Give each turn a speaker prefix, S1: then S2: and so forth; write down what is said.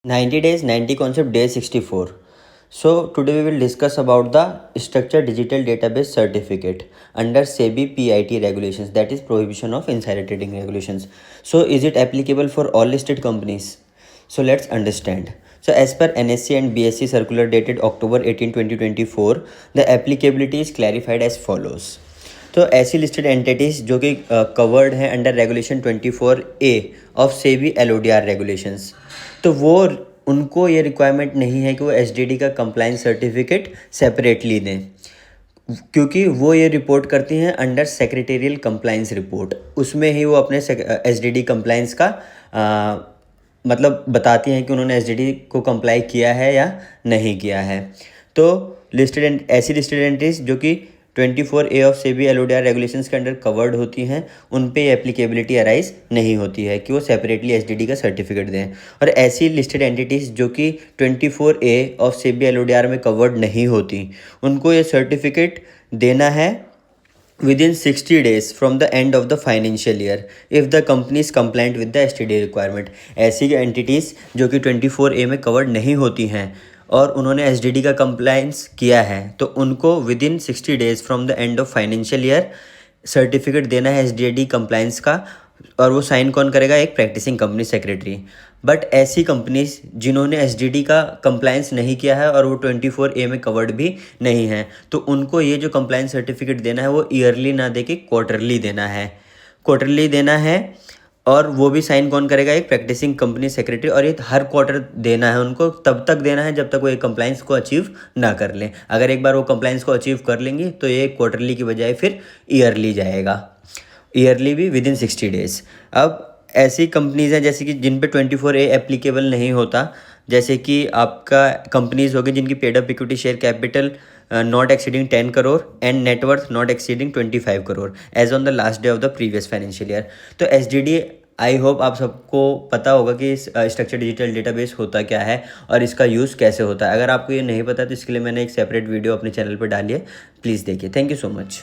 S1: 90 days, 90 concept, day 64. So today we will discuss about the structured digital database certificate under SEBI PIT regulations, that is prohibition of insider trading regulations. So is it applicable for all listed companies? So let's understand. So as per NSE and BSE circular dated October 18, 2024, the applicability is clarified as follows. तो ऐसी listed entities जो कि covered हैं under regulation 24A of SEBI LODR regulations, तो वो उनको ये requirement नहीं है कि वो SDD का कंप्लाइंस सर्टिफिकेट सेपरेटली दें, क्योंकि वो ये रिपोर्ट करती हैं अंडर सेक्रेटेरियल कंप्लाइंस रिपोर्ट। उसमें ही वो अपने SDD कंप्लाइंस का मतलब बताती हैं कि उन्होंने SDD को कंप्लाई किया है या नहीं किया है। तो ऐसी लिस्टेड एंटिटीज जो कि 24A of SEBI LODR regulations के अंडर कवर्ड होती हैं, उन पे एप्लीकेबिलिटी अराइज नहीं होती है कि वो सेपरेटली SDD का सर्टिफिकेट दें। और ऐसी लिस्टेड एंटिटीज़ जो कि 24A ऑफ सेबी LODR में कवर्ड नहीं होती, उनको ये सर्टिफिकेट देना है within 60 days from the end of the financial year if the company is compliant with the STD requirement। ऐसी एंटिटीज़ जो कि 24A में कवर्ड नहीं होती हैं और उन्होंने SDD का कंप्लाइंस किया है, तो उनको within 60 days from the end of financial year certificate देना है SDD कंप्लाइंस का। और वो साइन कौन करेगा? एक प्रैक्टिसिंग कंपनी सेक्रेटरी। बट ऐसी कंपनीज जिन्होंने SDD का कंप्लाइंस नहीं किया है और वो 24A में कवर्ड भी नहीं है, तो उनको ये जो कंप्लाइंस सर्टिफिकेट देना है वो ईयरली ना दे के क्वार्टरली देना है। क्वार्टरली देना है और वो भी साइन कौन करेगा? एक प्रैक्टिसिंग कंपनी सेक्रेटरी। और ये हर क्वार्टर देना है उनको, तब तक देना है जब तक वो एक कंप्लाइंस को अचीव ना कर लें। अगर एक बार वो कंप्लाइंस को अचीव कर लेंगे तो ये क्वार्टरली की बजाय फिर ईयरली जाएगा, ईयरली भी विदिन 60 डेज़। अब ऐसी कंपनीज़ हैं जैसे कि जिन पे 24A एप्लीकेबल नहीं होता, जैसे कि आपका कंपनीज़ हो गई जिनकी paid up equity share capital not exceeding 10 crore and net worth not exceeding 25 crore as on the last day of the previous financial year. तो SDD, आई होप आप सबको पता होगा कि स्ट्रक्चर डिजिटल डेटाबेस होता क्या है और इसका यूज़ कैसे होता है। अगर आपको ये नहीं पता तो इसके लिए मैंने एक सेपरेट वीडियो अपने चैनल पर डाली है, प्लीज़ देखिए। Thank you so much.